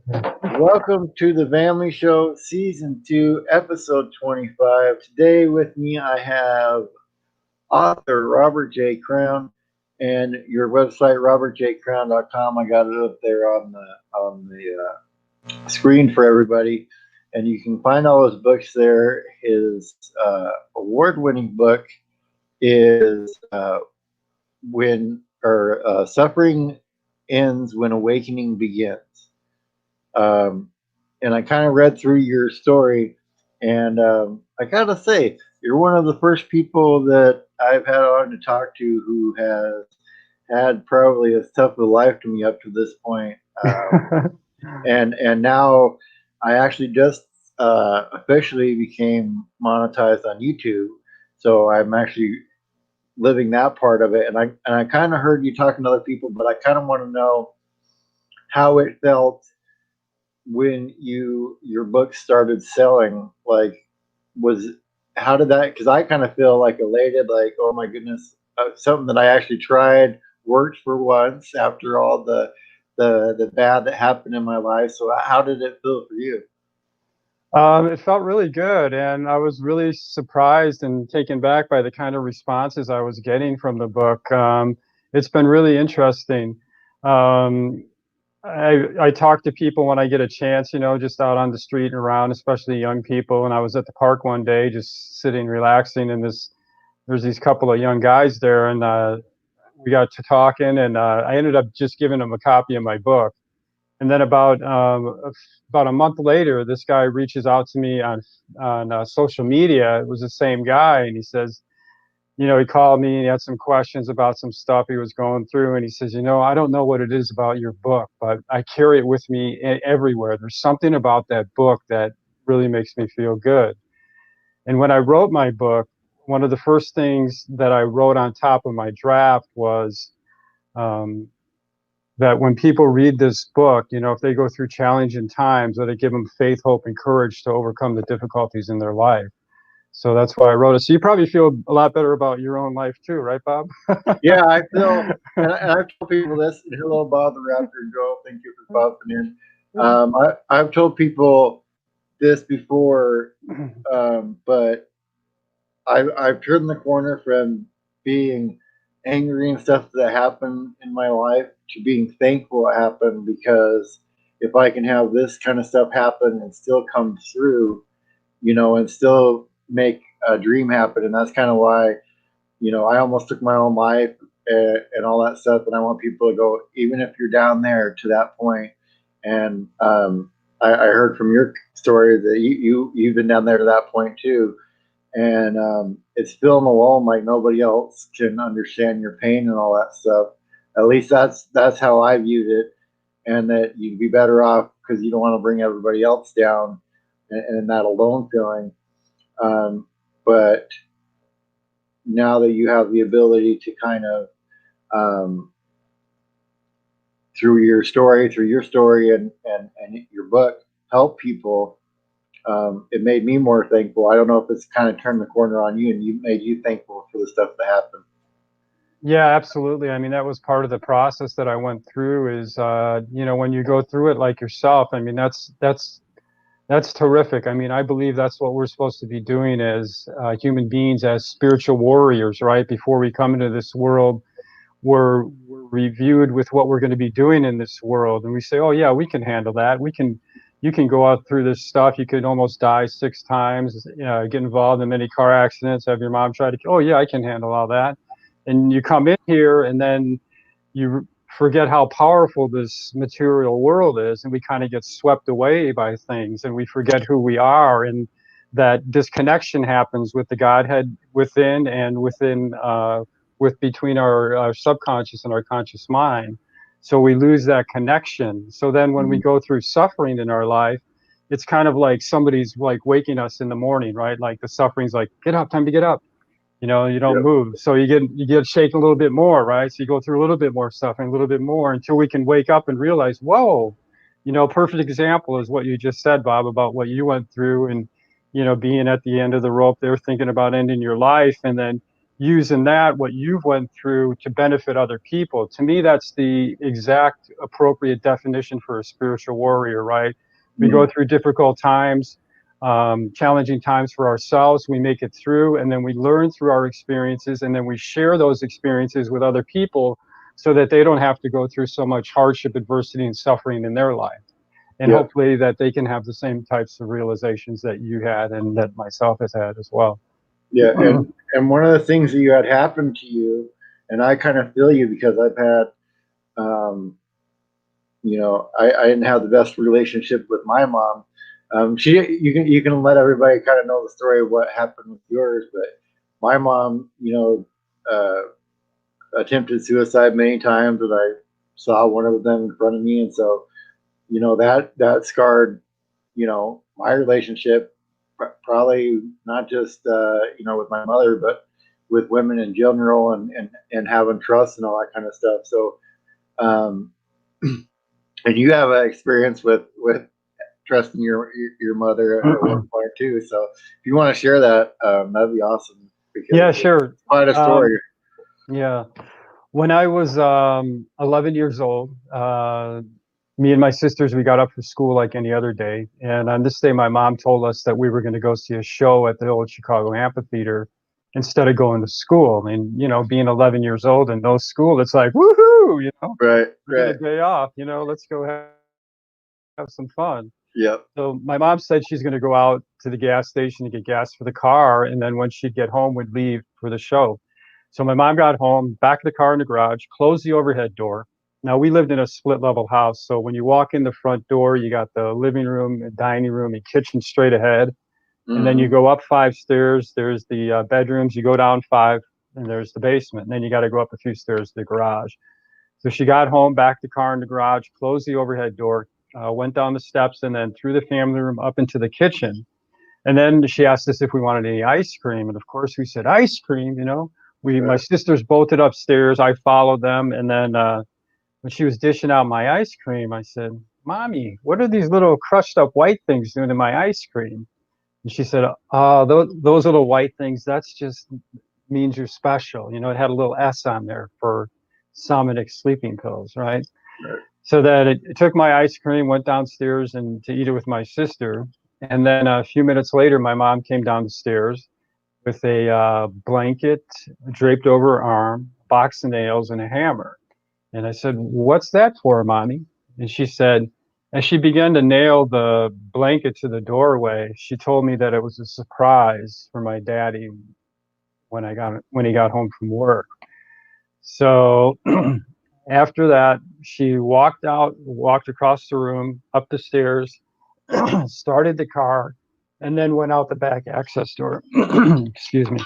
Welcome to the Vamily Show, Season 2, Episode 25. Today with me I have author Robert J. Crown and your website, robertjcrown.com. I got it up there on the screen for everybody. And you can find all his books there. His award-winning book is Suffering Ends When Awakening Begins. Um, and I kind of read through your story, and I gotta say, you're one of the first people that I've had on to talk to who has had probably as tough a life to me up to this point. And now I actually just officially became monetized on YouTube, so I'm actually living that part of it. And I kind of heard you talking to other people, but I kind of want to know how it felt when your book started selling. Like, was how did that, because I kind of feel like elated, like, oh my goodness, something that I actually tried worked for once after all the bad that happened in my life. So how did it feel for you? It felt really good, and I was really surprised and taken back by the kind of responses I was getting from the book. It's been really interesting. Um, I talk to people when I get a chance, just out on the street and around, especially young people. And I was at the park one day, just sitting, relaxing, and there's these couple of young guys there, and we got to talking, and I ended up just giving them a copy of my book. And then about a month later, this guy reaches out to me on social media. It was the same guy, and he says, he called me and he had some questions about some stuff he was going through, and he says, I don't know what it is about your book, but I carry it with me everywhere. There's something about that book that really makes me feel good. And when I wrote my book, one of the first things that I wrote on top of my draft was um, that when people read this book, if they go through challenging times, that it give them faith, hope, and courage to overcome the difficulties in their life. So that's why I wrote it. So you probably feel a lot better about your own life too, right, Bob? Yeah, I feel, and I've told people this. Hello, Bob the Raptor Joe. Thank you for popping in. I've told people this before, but I've turned the corner from being angry and stuff that happened in my life to being thankful it happened, because if I can have this kind of stuff happen and still come through, and still make a dream happen. And that's kind of why, I almost took my own life, and all that stuff. And I want people to go, even if you're down there to that point. And I heard from your story that you've been down there to that point too, and it's filling alone like nobody else can understand your pain and all that stuff. At least that's how I viewed it, and that you'd be better off because you don't want to bring everybody else down, and that alone feeling. But now that you have the ability to kind of, um, through your story and your book, help people, it made me more thankful. I don't know if it's kind of turned the corner on you and you made you thankful for the stuff that happened. Yeah, absolutely. I mean, that was part of the process that I went through is, when you go through it like yourself, I mean, that's terrific. I mean, I believe that's what we're supposed to be doing as human beings, as spiritual warriors, right? Before we come into this world, we're reviewed with what we're going to be doing in this world, and we say, oh yeah, we can handle that. You can go out through this stuff. You could almost die 6 times, get involved in many car accidents, have your mom try to, oh yeah, I can handle all that. And you come in here, and then you forget how powerful this material world is, and we kind of get swept away by things, and we forget who we are, and that disconnection happens with the Godhead within, and within with between our subconscious and our conscious mind. So we lose that connection. So then when we Mm-hmm. go through suffering in our life, it's kind of like somebody's like waking us in the morning, right? Like the suffering's like, get up, time to get up. You don't Yep. move, so you get shaken a little bit more, right? So you go through a little bit more suffering, a little bit more, until we can wake up and realize, whoa. Perfect example is what you just said, Bob, about what you went through, and being at the end of the rope there, thinking about ending your life, and then using that, what you've went through, to benefit other people. To me, that's the exact appropriate definition for a spiritual warrior, right? We go Mm. through difficult times, challenging times for ourselves, we make it through, and then we learn through our experiences, and then we share those experiences with other people so that they don't have to go through so much hardship, adversity, and suffering in their life. And Yep. hopefully that they can have the same types of realizations that you had and that myself has had as well. Yeah. And one of the things that you had happened to you, and I kind of feel you because I've had, um, I didn't have the best relationship with my mom. You can let everybody kind of know the story of what happened with yours, but my mom, attempted suicide many times, and I saw one of them in front of me, and so that scarred my relationship, probably not just with my mother, but with women in general, and having trust and all that kind of stuff. So, um, and you have an experience with trusting your mother at one point too. So if you want to share that, that'd be awesome because Yeah, it's sure. quite a story. Yeah. When I was 11 years old, me and my sisters, we got up for school like any other day. And on this day, my mom told us that we were going to go see a show at the old Chicago Amphitheater instead of going to school. And, being 11 years old and no school, it's like, woohoo, Right, we get a right. day off, let's go have some fun. Yep. So my mom said she's going to go out to the gas station to get gas for the car, and then when she'd get home, we'd leave for the show. So my mom got home, back the car in the garage, closed the overhead door. Now we lived in a split level house, so when you walk in the front door, you got the living room, and dining room, and kitchen straight ahead, and then you Mm-hmm. go up 5 stairs. There's the bedrooms. You go down five, and there's the basement. And then you got to go up a few stairs to the garage. So she got home, backed the car in the garage, closed the overhead door, went down the steps, and then through the family room up into the kitchen. And then she asked us if we wanted any ice cream, and of course we said ice cream. My Right. sisters bolted upstairs. I followed them, and then when she was dishing out my ice cream, I said, "Mommy, what are these little crushed up white things doing to my ice cream?" And she said, "Oh, those little white things. That's just means you're special." It had a little S on there for Somnix sleeping pills, right? Right. So that it took my ice cream, went downstairs and to eat it with my sister. And then a few minutes later, my mom came down the stairs with a blanket draped over her arm, a box of nails, and a hammer. And I said, "What's that for, Mommy?" And she said, as she began to nail the blanket to the doorway, she told me that it was a surprise for my daddy when he got home from work. So after that, she walked across the room, up the stairs, started the car, and then went out the back access door. Excuse me.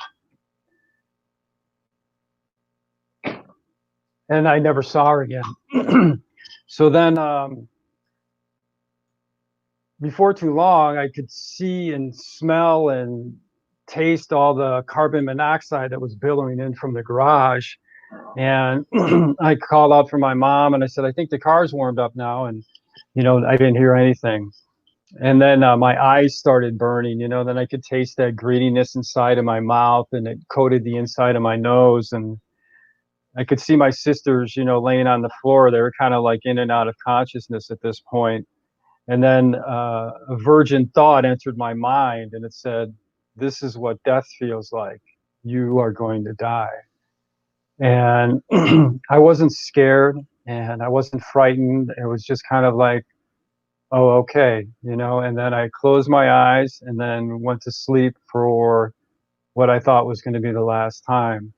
And I never saw her again. So then, before too long, I could see and smell and taste all the carbon monoxide that was billowing in from the garage. And I called out for my mom and I said, "I think the car's warmed up now." And, I didn't hear anything. And then my eyes started burning, then I could taste that greediness inside of my mouth, and it coated the inside of my nose. And I could see my sisters, laying on the floor. They were kind of like in and out of consciousness at this point. And then a virgin thought entered my mind, and it said, "This is what death feels like. You are going to die." And I wasn't scared and I wasn't frightened. It was just kind of like, "Oh, okay," and then I closed my eyes and then went to sleep for what I thought was going to be the last time.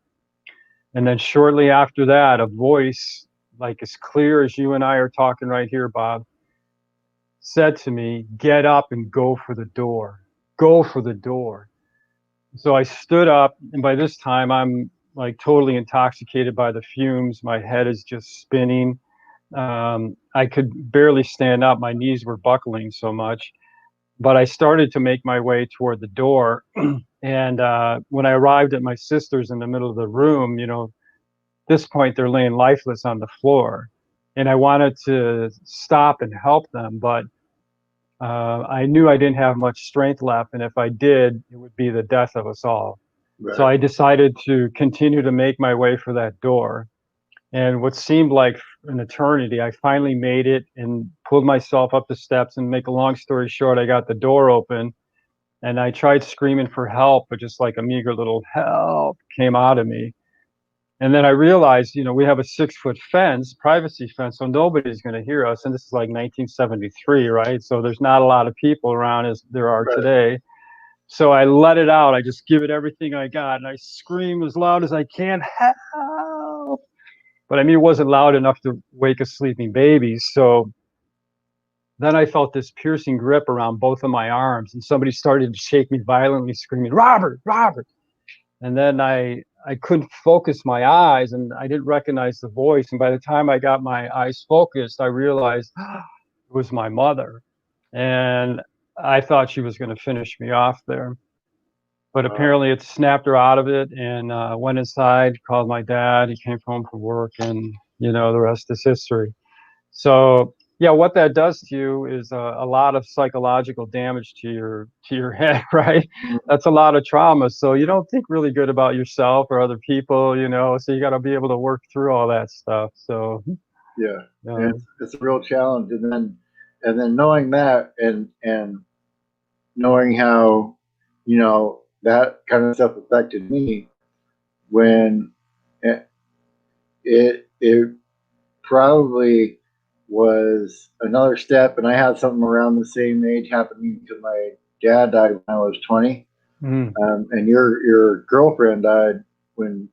And then shortly after that, a voice, like as clear as you and I are talking right here, Bob, said to me, "Get up and go for the door. Go for the door." So I stood up, and by this time, I'm like totally intoxicated by the fumes. My head is just spinning. I could barely stand up. My knees were buckling so much. But I started to make my way toward the door. And when I arrived at my sister's in the middle of the room, at this point, they're laying lifeless on the floor. And I wanted to stop and help them, but I knew I didn't have much strength left. And if I did, it would be the death of us all. So Right. I decided to continue to make my way for that door. And what seemed like an eternity, I finally made it and pulled myself up the steps. And make a long story short, I got the door open and I tried screaming for help, but just like a meager little help came out of me. And then I realized, we have a 6-foot fence, privacy fence, so nobody's going to hear us. And this is like 1973, right? So there's not a lot of people around as there are Right. today. So I let it out. I just give it everything I got, and I scream as loud as I can, help! But I mean, it wasn't loud enough to wake a sleeping baby. So then I felt this piercing grip around both of my arms, and somebody started to shake me violently, screaming, Robert, Robert. And then I couldn't focus my eyes, and I didn't recognize the voice. And by the time I got my eyes focused, I realized it was my mother. And I thought she was going to finish me off there. But apparently it snapped her out of it, and went inside, called my dad. He came home from work, and the rest is history. So yeah, what that does to you is a lot of psychological damage to your head, right? That's a lot of trauma. So you don't think really good about yourself or other people, So you got to be able to work through all that stuff. So Yeah, and uh, it's a real challenge. And then knowing that, and knowing how, that kind of stuff affected me, when it it probably was another step. And I had something around the same age happen to me because my dad died when I was 20. mm, And your girlfriend died when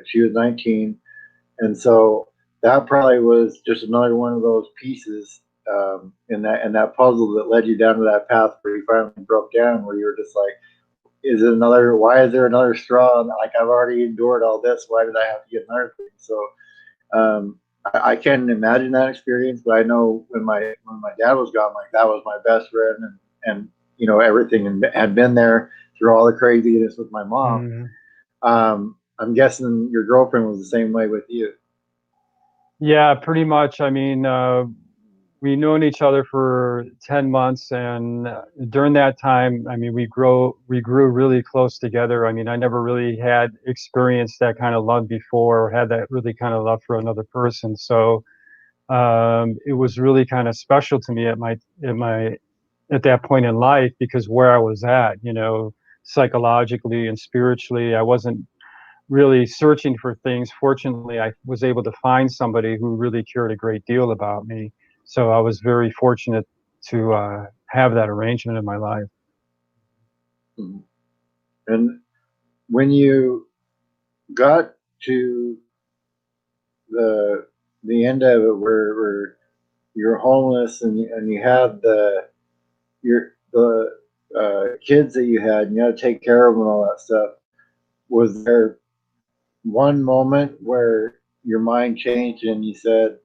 she was 19. And so that probably was just another one of those pieces, in that puzzle that led you down to that path where you finally broke down, where you were just like, is it another? Why is there another straw? Like, I've already endured all this. Why did I have to get another thing? So I can't imagine that experience, but I know when my dad was gone, like, that was my best friend, and everything, and had been there through all the craziness with my mom. mm. I'm guessing your girlfriend was the same way with you. Yeah, pretty much. I mean, we known each other for 10 months, and during that time, I mean, we grew really close together. I mean, I never really had experienced that kind of love before, or had that really kind of love for another person. So it was really kind of special to me at that point in life, because where I was at, psychologically and spiritually, I wasn't really searching for things. Fortunately, I was able to find somebody who really cared a great deal about me. So I was very fortunate to have that arrangement in my life. Mhm. And when you got to the the end of it, where you're homeless, and you had the kids that you had, and you had to take care of them and all that stuff, was there one moment where your mind changed and you said,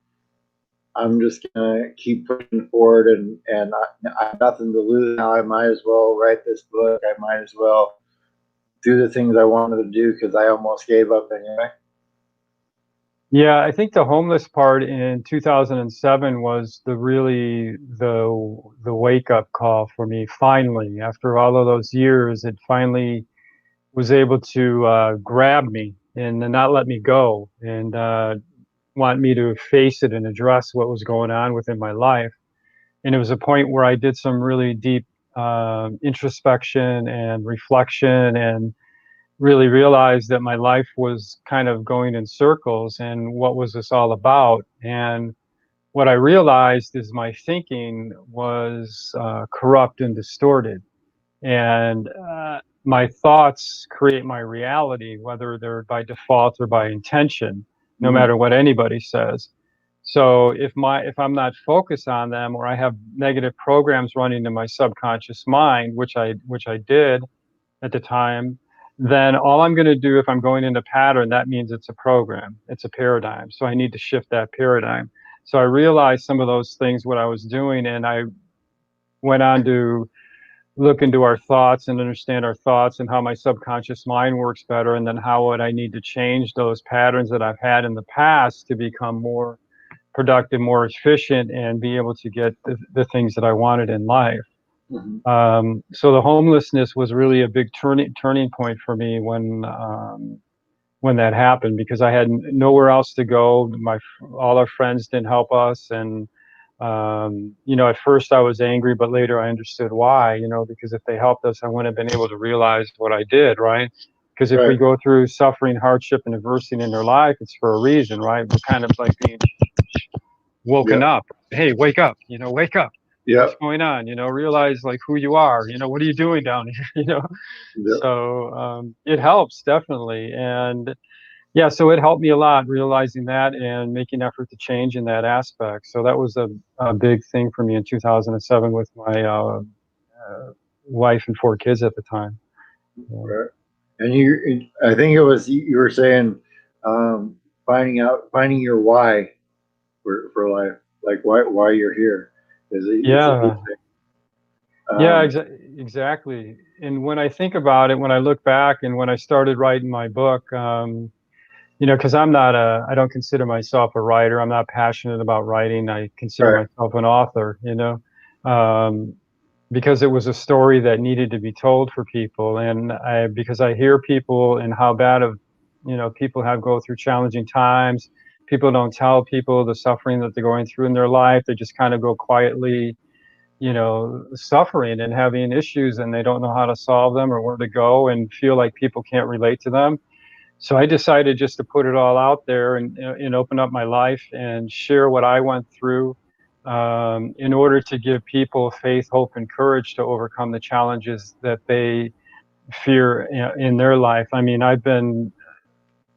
I'm just gonna keep pushing forward, and I have nothing to lose now. I might as well write this book. I might as well do the things I wanted to do because I almost gave up anyway. Yeah, I think the homeless part in 2007 was the wake up call for me. Finally, after all of those years, it finally was able to grab me and not let me go, and want me to face it and address what was going on within my life. And it was a point where I did some really deep introspection and reflection, and really realized that my life was kind of going in circles, and what was this all about? And what I realized is my thinking was corrupt and distorted, and my thoughts create my reality, whether they're by default or by intention, no Mm, matter what anybody says. So if I'm not focused on them, or I have negative programs running in my subconscious mind, which I did at the time, then all I'm going to do, if I'm going into pattern, that means it's a program, it's a paradigm. So I need to shift that paradigm. So I realized some of those things, what I was doing, and I went on to look into our thoughts and understand our thoughts and how my subconscious mind works better, and then how would I need to change those patterns that I've had in the past to become more productive, more efficient, and be able to get the things that I wanted in life. So the homelessness was really a big turning point for me when that happened, because I had nowhere else to go. All our friends didn't help us, and at first I was angry, but later I understood why. Because if they helped us, I wouldn't have been able to realize what I did, right? Because if we Right. go through suffering, hardship, and adversity in our life, it's for a reason, right? We're kind of like being woken Yep. up. Hey, wake up! Wake up! What's Yep. going on? Realize like who you are. What are you doing down here? Yep. So it helps definitely, and yeah, so it helped me a lot realizing that and making effort to change in that aspect. So that was a big thing for me in 2007 with my wife and 4 kids at the time. Yeah. Right. And I think it was you were saying, finding your why for life, like why you're here, is a big Yeah, thing. yeah, Um, exactly. And when I think about it, when I look back and when I started writing my book, because I don't consider myself a writer. I'm not passionate about writing. I consider right. myself an author, um, because it was a story that needed to be told for people. And because I hear people and how bad people have go through challenging times. People don't tell people the suffering that they're going through in their life. They just kind of go quietly, suffering and having issues, and they don't know how to solve them or where to go, and feel like people can't relate to them. So I decided just to put it all out there and open up my life and share what I went through, in order to give people faith, hope, and courage to overcome the challenges that they fear in their life. I mean, I've been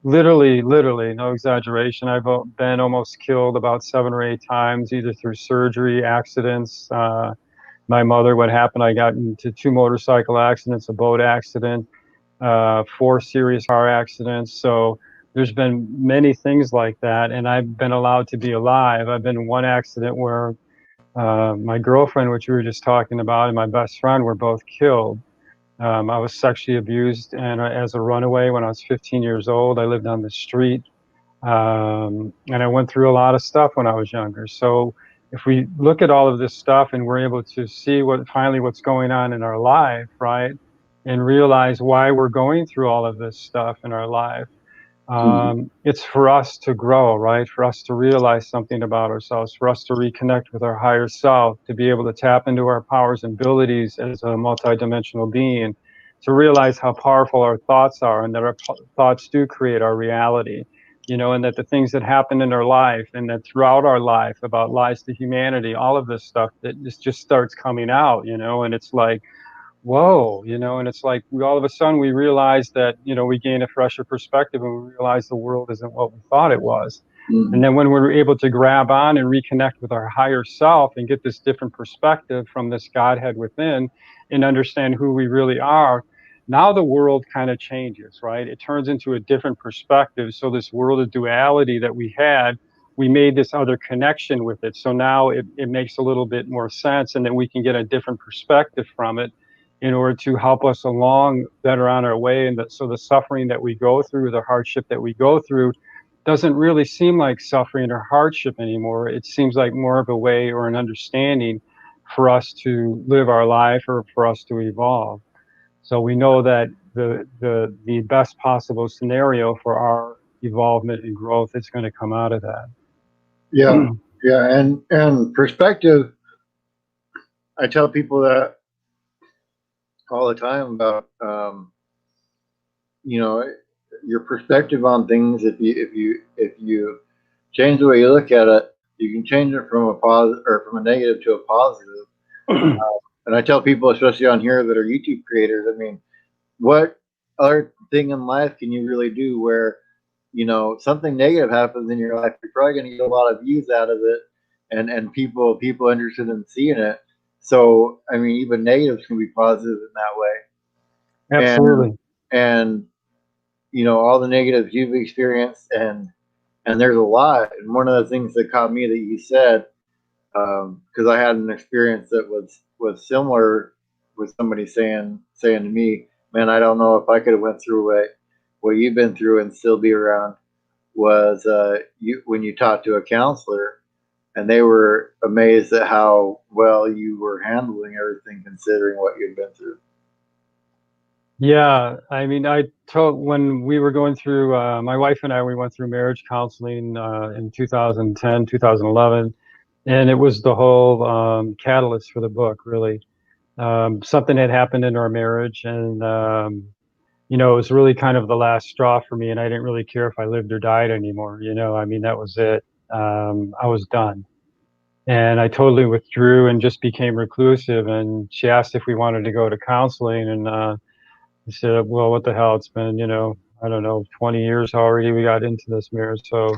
literally, no exaggeration, I've been almost killed about 7 or 8 times, either through surgery, accidents. My mother, what happened, I got into 2 motorcycle accidents, a boat accident, 4 serious car accidents. So there's been many things like that, and I've been allowed to be alive. I've been in one accident where my girlfriend, which we were just talking about, and my best friend were both killed. I was sexually abused and as a runaway when I was 15 years old. I lived on the street, and I went through a lot of stuff when I was younger. So if we look at all of this stuff and we're able to see what's going on in our life, right, and realize why we're going through all of this stuff in our life, Mhm. it's for us to grow, right? For us to realize something about ourselves, for us to reconnect with our higher self, to be able to tap into our powers and abilities as a multidimensional being, to realize how powerful our thoughts are, and that our thoughts do create our reality, and that the things that happen in our life and that throughout our life about lies to humanity, all of this stuff that just starts coming out, and it's like, whoa, and it's like all of a sudden we realize that, we gain a fresher perspective, and we realize the world isn't what we thought it was. And Mhm. then when we're able to grab on and reconnect with our higher self and get this different perspective from this Godhead within and understand who we really are, now the world kind of changes, right? It turns into a different perspective. So this world of duality that we had, we made this other connection with it. So now it makes a little bit more sense, and then we can get a different perspective from it in order to help us along better on our way. And so the suffering that we go through, the hardship that we go through, doesn't really seem like suffering or hardship anymore. It seems like more of a way or an understanding for us to live our life or for us to evolve. So we know that the best possible scenario for our evolvement and growth is going to come out of that. Yeah. Yeah. And perspective. I tell people that all the time about, you know your perspective on things. If you change the way you look at it, you can change it from a positive or from a negative to a positive. And I tell people, especially on here that are YouTube creators, I mean, what other thing in life can you really do where something negative happens in your life? You're probably going to get a lot of views out of it, and people interested in seeing it. So I mean, even negatives can be positive in that way. And Absolutely. and all the negatives you've experienced, and there's a lot. And one of the things that caught me that you said, because I had an experience that was similar, with somebody saying to me, "Man, I don't know if I could have went through what you've been through and still be around." Was you when you talked to a counselor, and they were amazed at how well you were handling everything, considering what you'd been through. Yeah, I mean, I told when we were going through, my wife and I, we went through marriage counseling in 2010, 2011, and it was the whole catalyst for the book, really. Something had happened in our marriage, and it was really kind of the last straw for me, and I didn't really care if I lived or died anymore. I mean, that was it. I was done. And I totally withdrew and just became reclusive. And she asked if we wanted to go to counseling, and I said, well, what the hell? It's been, I don't know, 20 years already. We got into this marriage. So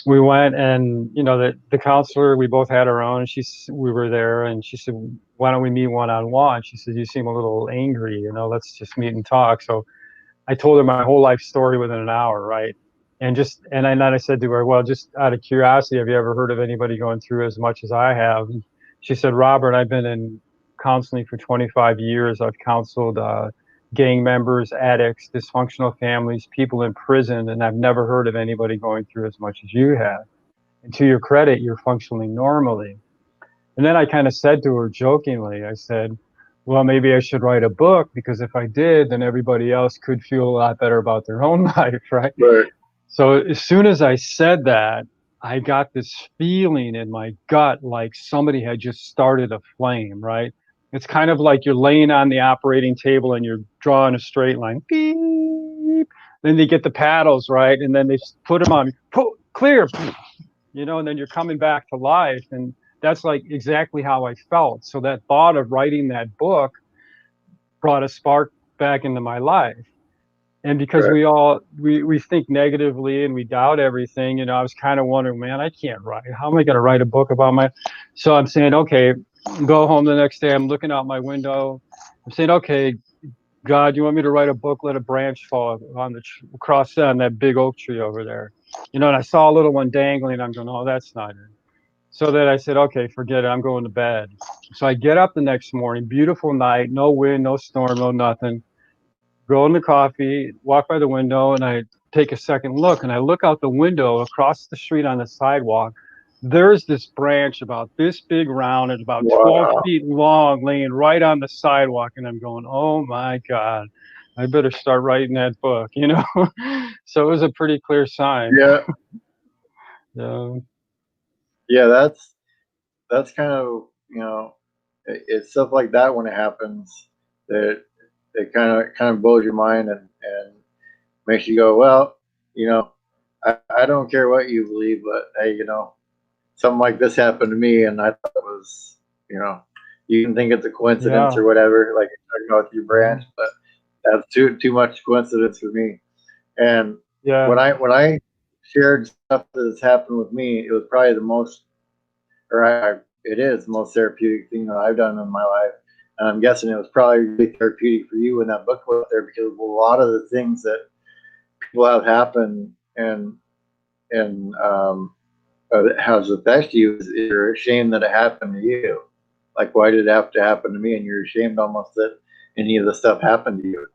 we went, and, the counselor, we both had our own. And we were there, and she said, why don't we meet one-on-one? She said, you seem a little angry, let's just meet and talk. So I told her my whole life story within an hour, right? And I said to her, well, just out of curiosity, have you ever heard of anybody going through as much as I have? And she said, Robert, I've been in counseling for 25 years. I've counseled gang members, addicts, dysfunctional families, people in prison, and I've never heard of anybody going through as much as you have. And to your credit, you're functioning normally. And then I kind of said to her jokingly, I said, well, maybe I should write a book, because if I did, then everybody else could feel a lot better about their own life, right? Right. So as soon as I said that, I got this feeling in my gut like somebody had just started a flame, right? It's kind of like you're laying on the operating table and you're drawing a straight line. Beep. Then they get the paddles, right? And then they put them on, clear, and then you're coming back to life. And that's like exactly how I felt. So that thought of writing that book brought a spark back into my life. And because Right. we think negatively and we doubt everything, I was kind of wondering, man, I can't write. How am I going to write a book about so I'm saying, okay, go home the next day. I'm looking out my window. I'm saying, okay, God, you want me to write a book? Let a branch fall across on that big oak tree over there. And I saw a little one dangling. I'm going, oh, that's not it. So then I said, okay, forget it. I'm going to bed. So I get up the next morning, beautiful night, no wind, no storm, no nothing. Go in the coffee, walk by the window, and I take a second look, and I look out the window across the street on the sidewalk. There's this branch about this big round and about 12 Wow. feet long laying right on the sidewalk. And I'm going, oh my God, I better start writing that book, So it was a pretty clear sign. Yeah. So, Yeah. That's kind of, it's stuff like that when it happens that it kind of blows your mind, and makes you go, well, I don't care what you believe, but hey, something like this happened to me, and I thought it was, you can think it's a coincidence yeah. or whatever, like you're talking about your branch, but that's too much coincidence for me. And Yeah. when I shared stuff that has happened with me, it was probably the most, it is the most therapeutic thing that I've done in my life. And I'm guessing it was probably really therapeutic for you when that book was there, because a lot of the things that people have happen and has affected you is you're ashamed that it happened to you. Like, why did it have to happen to me? And you're ashamed almost that any of the stuff happened to you.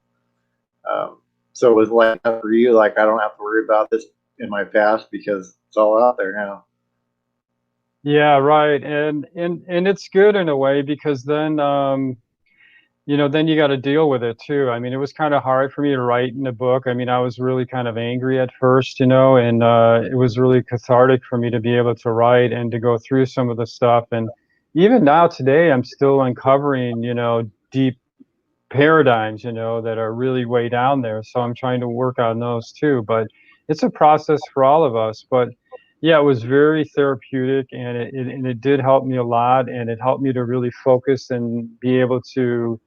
So it was like that for you, like, I don't have to worry about this in my past because it's all out there now. Yeah, right. And it's good in a way, because then then you got to deal with it too. I mean, it was kind of hard for me to write in a book. I mean, I was really kind of angry at first, and it was really cathartic for me to be able to write and to go through some of the stuff. And even now today, I'm still uncovering, deep paradigms, that are really way down there. So I'm trying to work on those too. But it's a process for all of us. But yeah, it was very therapeutic, and it did help me a lot, and it helped me to really focus and be able to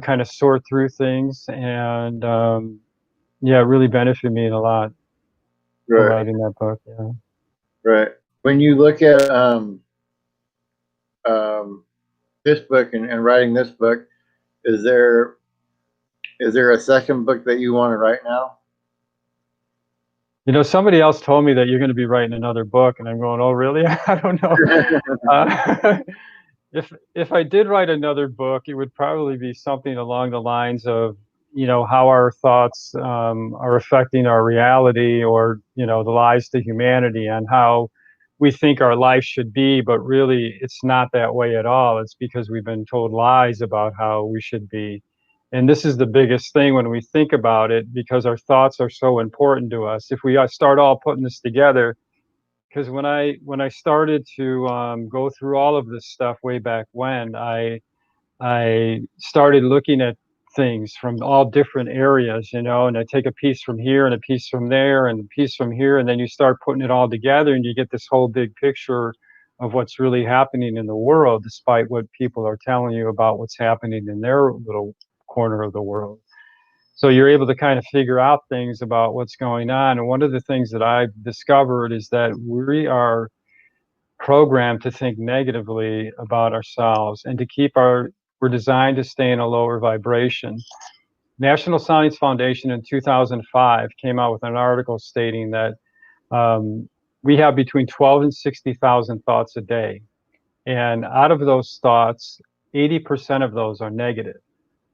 kind of sort through things. And yeah, it really benefited me a lot for Right. writing that book. Yeah. Right. When you look at um, this book and writing this book, is there a second book that you want to write now? Somebody else told me that you're going to be writing another book, and I'm going, oh, really? I don't know. Uh, if I did write another book, it would probably be something along the lines of, how our thoughts are affecting our reality, or, the lies to humanity, and how we think our life should be, but really it's not that way at all. It's because we've been told lies about how we should be. And this is the biggest thing when we think about it, because our thoughts are so important to us. If we start all putting this together, because when I started to go through all of this stuff way back when, I started looking at things from all different areas, and I take a piece from here and a piece from there and a piece from here, and then you start putting it all together and you get this whole big picture of what's really happening in the world, despite what people are telling you about what's happening in their little corner of the world. So you're able to kind of figure out things about what's going on. And one of the things that I've discovered is that we are programmed to think negatively about ourselves and to we're designed to stay in a lower vibration. National Science Foundation in 2005 came out with an article stating that we have between 12 and 60,000 thoughts a day. And out of those thoughts, 80% of those are negative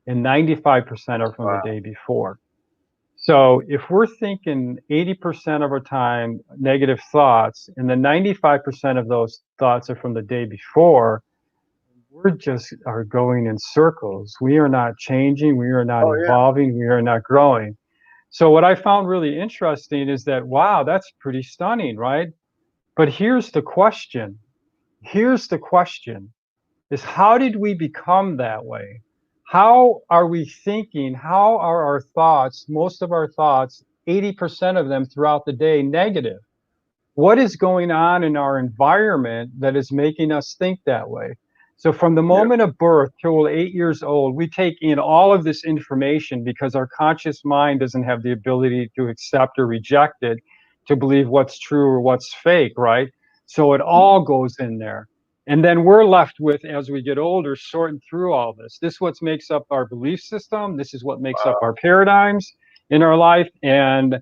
and 95% are from the day before. So if we're thinking 80% of our time negative thoughts, and then 95% of those thoughts are from the day before, we're just are going in circles. We are not changing. We are not evolving. We are not growing. So what I found really interesting is that, wow, that's pretty stunning, right? But here's the question. Here's the question is, how did we become that way? How are we thinking? How are our thoughts, most of our thoughts, 80% of them throughout the day, negative? What is going on in our environment that is making us think that way? So from the moment of birth till we're 8 years old, we take in all of this information because our conscious mind doesn't have the ability to accept or reject it, to believe what's true or what's fake, right? So it all goes in there. And then we're left with, as we get older, sorting through all this. This is what makes up our belief system. This is what makes up our paradigms in our life. And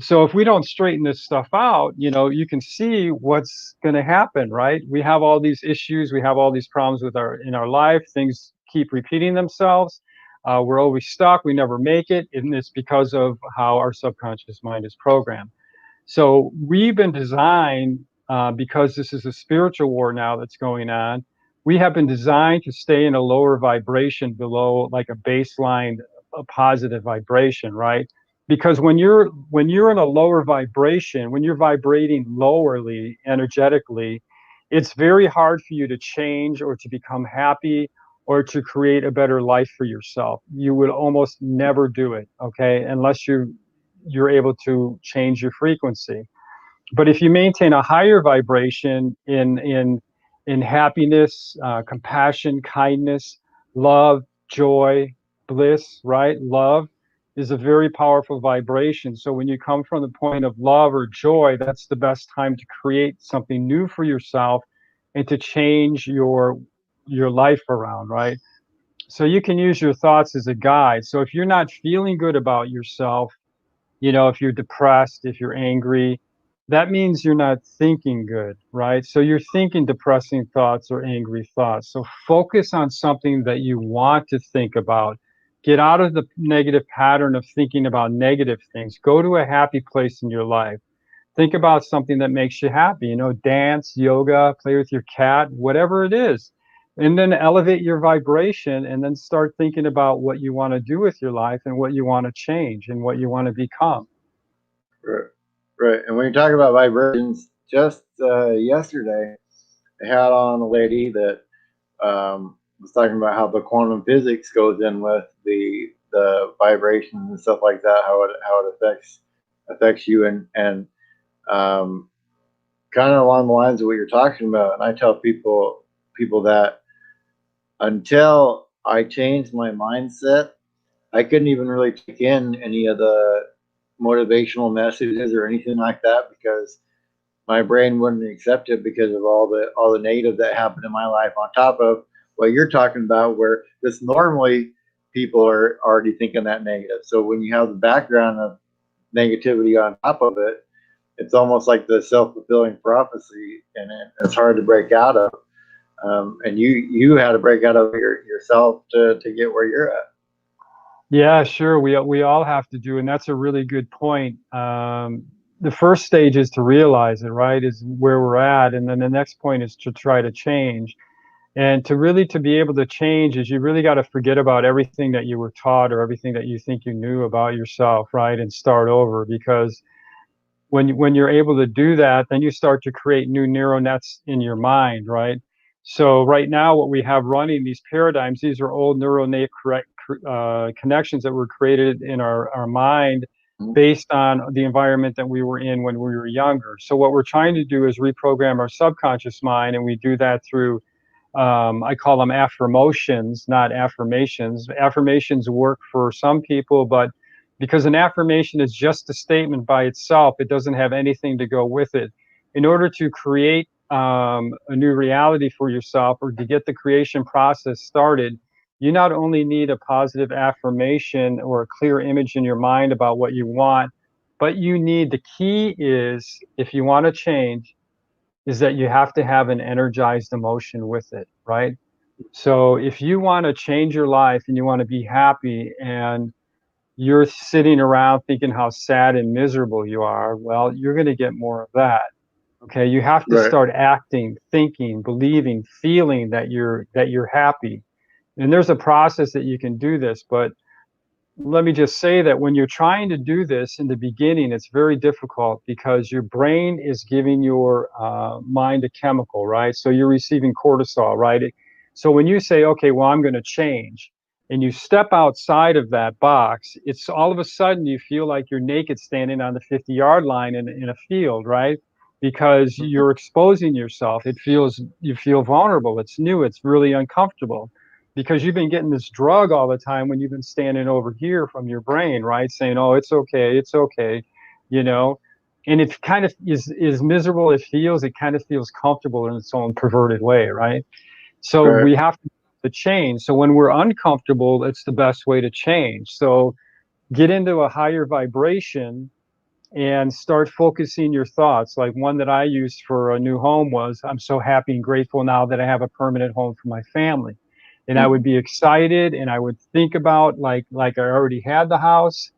so if we don't straighten this stuff out, you can see what's going to happen, right? We have all these issues. We have all these problems in our life. Things keep repeating themselves. We're always stuck. We never make it. And it's because of how our subconscious mind is programmed. So we've been designed, because this is a spiritual war now that's going on, we have been designed to stay in a lower vibration below like a baseline, a positive vibration, right? Because when you're in a lower vibration, when you're vibrating lowerly energetically, it's very hard for you to change or to become happy or to create a better life for yourself. You would almost never do it, okay, unless you're able to change your frequency. But if you maintain a higher vibration in happiness, compassion, kindness, love, joy, bliss, right? Love is a very powerful vibration. So when you come from the point of love or joy, that's the best time to create something new for yourself and to change your life around, right? So you can use your thoughts as a guide. So if you're not feeling good about yourself, if you're depressed, if you're angry, that means you're not thinking good, right? So you're thinking depressing thoughts or angry thoughts. So focus on something that you want to think about. Get out of the negative pattern of thinking about negative things. Go to a happy place in your life. Think about something that makes you happy, dance, yoga, play with your cat, whatever it is. And then elevate your vibration and then start thinking about what you want to do with your life and what you want to change and what you want to become. Right. Right. And when you talk about vibrations, just yesterday, I had on a lady that was talking about how the quantum physics goes in with the vibrations and stuff like that, how it affects you, and um, kind of along the lines of what you're talking about. And I tell people that until I changed my mindset, I couldn't even really take in any of the motivational messages or anything like that, because my brain wouldn't accept it because of all the negative that happened in my life, on top of what you're talking about, where this normally people are already thinking that negative. So when you have the background of negativity on top of it, it's almost like the self-fulfilling prophecy, and it's hard to break out of. And you had to break out of yourself to get where you're at. Yeah, sure. We all have to do, and that's a really good point. the first stage is to realize it, right? Is where we're at, and then the next point is to try to change. And to be able to change is you really got to forget about everything that you were taught or everything that you think you knew about yourself, right? And start over, because when you're able to do that, then you start to create new neural nets in your mind, right? So right now, what we have running, these paradigms, these are old neural net connections that were created in our mind based on the environment that we were in when we were younger. So what we're trying to do is reprogram our subconscious mind, and we do that through I call them affirmations, not affirmations. Affirmations work for some people, but because an affirmation is just a statement by itself, it doesn't have anything to go with it. In order to create a new reality for yourself, or to get the creation process started, you not only need a positive affirmation or a clear image in your mind about what you want, but you need, the key is, if you want to change, is that you have to have an energized emotion with it, right? So if you want to change your life and you want to be happy, and you're sitting around thinking how sad and miserable you are, well, you're going to get more of that. Okay, you have to Right. start acting, thinking, believing, feeling that you're happy. And there's a process that you can do this, but let me just say that when you're trying to do this in the beginning, it's very difficult because your brain is giving your mind a chemical, right? So you're receiving cortisol, right? So when you say, okay, well, I'm going to change, and you step outside of that box, it's all of a sudden you feel like you're naked standing on the 50-yard line in a field, right? Because you're exposing yourself. You feel vulnerable. It's new. It's really uncomfortable, because you've been getting this drug all the time when you've been standing over here from your brain, right? Saying, oh, it's okay, you know? And it kind of is miserable it kind of feels comfortable in its own perverted way, right? So Right. we have to change. So when we're uncomfortable, it's the best way to change. So get into a higher vibration and start focusing your thoughts. Like one that I used for a new home was, I'm so happy and grateful now that I have a permanent home for my family. And I would be excited, and I would think about like I already had the house,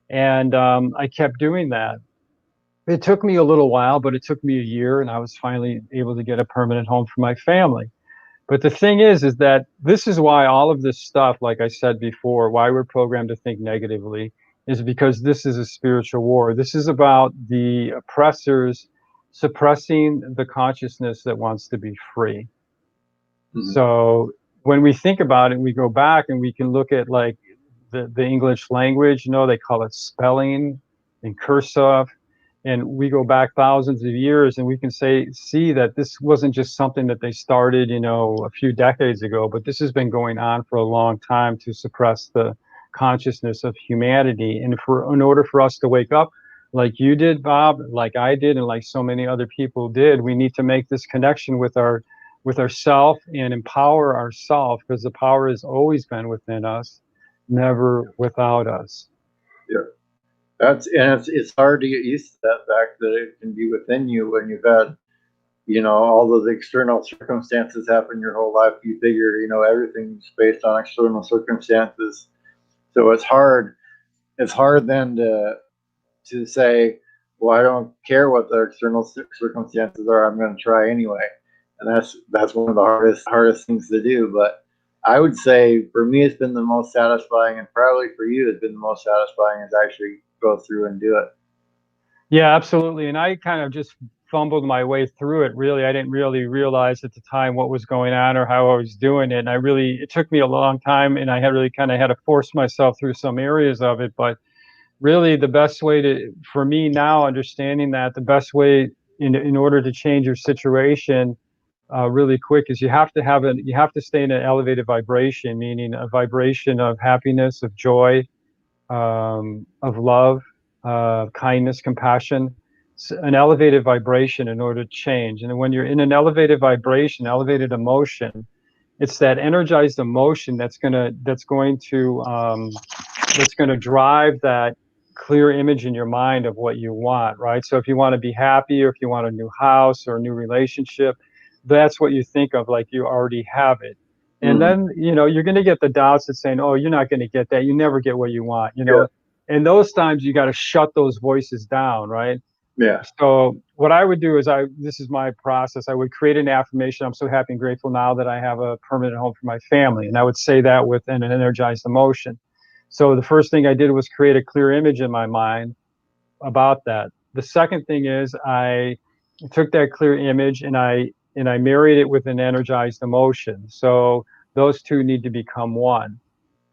and I kept doing that. It took me a little while, but it took me a year, and I was finally able to get a permanent home for my family. But the thing is that this is why all of this stuff, like I said before, why we're programmed to think negatively, is because this is a spiritual war. This is about the oppressors suppressing the consciousness that wants to be free. Mm-hmm. So when we think about it, we go back and we can look at like the English language, they call it spelling and cursive. And we go back thousands of years, and we can see that this wasn't just something that they started, a few decades ago, but this has been going on for a long time to suppress the consciousness of humanity. And in order for us to wake up, like you did, Bob, like I did, and like so many other people did, we need to make this connection with ourself and empower ourself, because the power has always been within us, never without us. Yeah. It's hard to get used to that fact that it can be within you when you've had, all those external circumstances happen your whole life. You figure, everything's based on external circumstances. So it's hard then to say, well, I don't care what the external circumstances are. I'm going to try anyway, and that's one of the hardest things to do. But I would say for me, it's been the most satisfying, and probably for you, it's been the most satisfying is actually go through and do it. Yeah, absolutely. And I kind of just fumbled my way through it. Really, I didn't really realize at the time what was going on or how I was doing it. And it took me a long time, and I had really kind of had to force myself through some areas of it. But really, the best way for me now, understanding that the best way in order to change your situation really quick, is you have to stay in an elevated vibration, meaning a vibration of happiness, of joy, of love, kindness, compassion, an elevated vibration in order to change. And when you're in an elevated vibration, elevated emotion, it's that energized emotion that's going to drive that clear image in your mind of what you want, right? So if you want to be happy, or if you want a new house or a new relationship, that's what you think of, like you already have it. And Mm. then, you're going to get the doubts that saying, oh, you're not going to get that. You never get what you want, Yeah. And those times you got to shut those voices down, right? Yeah. So what I would do is this is my process. I would create an affirmation. I'm so happy and grateful now that I have a permanent home for my family. And I would say that with an energized emotion. So the first thing I did was create a clear image in my mind about that. The second thing is I took that clear image and I married it with an energized emotion. So those two need to become one.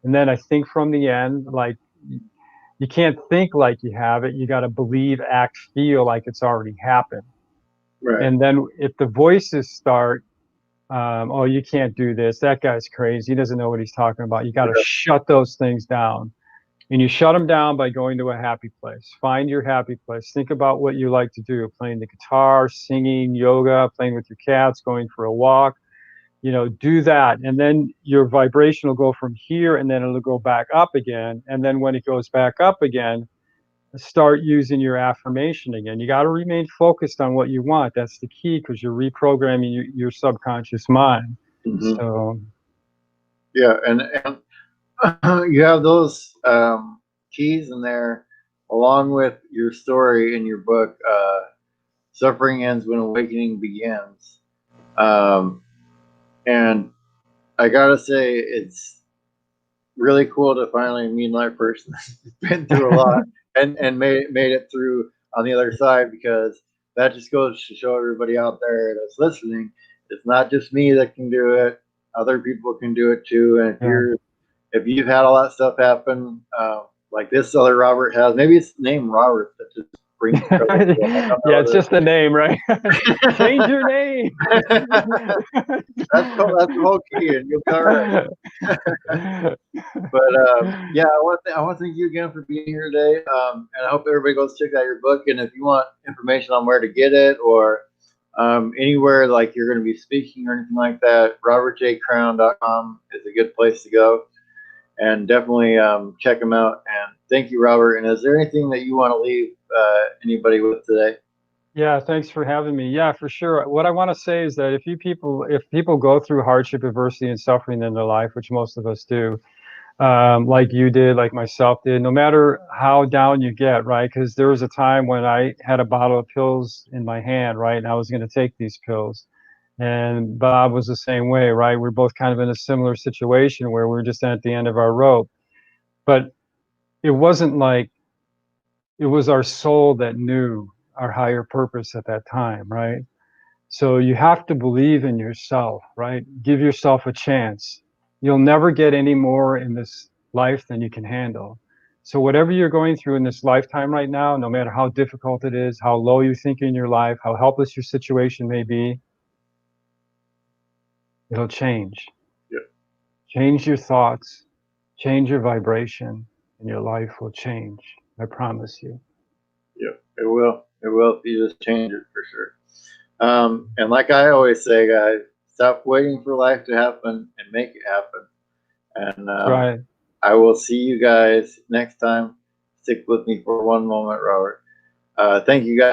And then I think from the end, like you can't think like you have it. You got to believe, act, feel like it's already happened. Right. And then if the voices start, oh, you can't do this. That guy's crazy. He doesn't know what he's talking about. You got to Yeah. shut those things down. And you shut them down by going to a happy place. Find your happy place. Think about what you like to do, playing the guitar, singing, yoga, playing with your cats, going for a walk. Do that. And then your vibration will go from here and then it'll go back up again. And then when it goes back up again, start using your affirmation again. You got to remain focused on what you want. That's the key, because you're reprogramming your subconscious mind. Mm-hmm. So Yeah. And you have those keys in there, along with your story in your book. Suffering ends when awakening begins. And I gotta say, it's really cool to finally meet my person who's been through a lot and made it through on the other side, because that just goes to show everybody out there that's listening, it's not just me that can do it. Other people can do it too. And yeah. if you've had all that stuff happen, like this other Robert has, maybe it's named Robert that just brings trouble to him. I don't Yeah, know it's just a name, right? Change your name. That's the whole key, and you'll be all right. But yeah, I want to thank you again for being here today, and I hope everybody goes check out your book. And if you want information on where to get it, or anywhere like you're going to be speaking or anything like that, robertjcrown.com is a good place to go. And definitely check them out. And thank you, Robert. And is there anything that you want to leave anybody with today? Yeah, thanks for having me. Yeah, for sure. What I want to say is that if people go through hardship, adversity, and suffering in their life, which most of us do, like you did, like myself did, no matter how down you get, right? Because there was a time when I had a bottle of pills in my hand, right? And I was going to take these pills. And Bob was the same way, right? We're both kind of in a similar situation where we're just at the end of our rope. But it wasn't like it was our soul that knew our higher purpose at that time, right? So you have to believe in yourself, right? Give yourself a chance. You'll never get any more in this life than you can handle. So whatever you're going through in this lifetime right now, no matter how difficult it is, how low you think in your life, how helpless your situation may be, it'll change. Yeah, Change your thoughts, change your vibration, and your life will change. I promise you. yeah, it will. It will if you just change it, for sure. And like I always say, guys, stop waiting for life to happen and make it happen. And Right. I will see you guys next time. Stick with me for one moment, Robert. Thank you guys.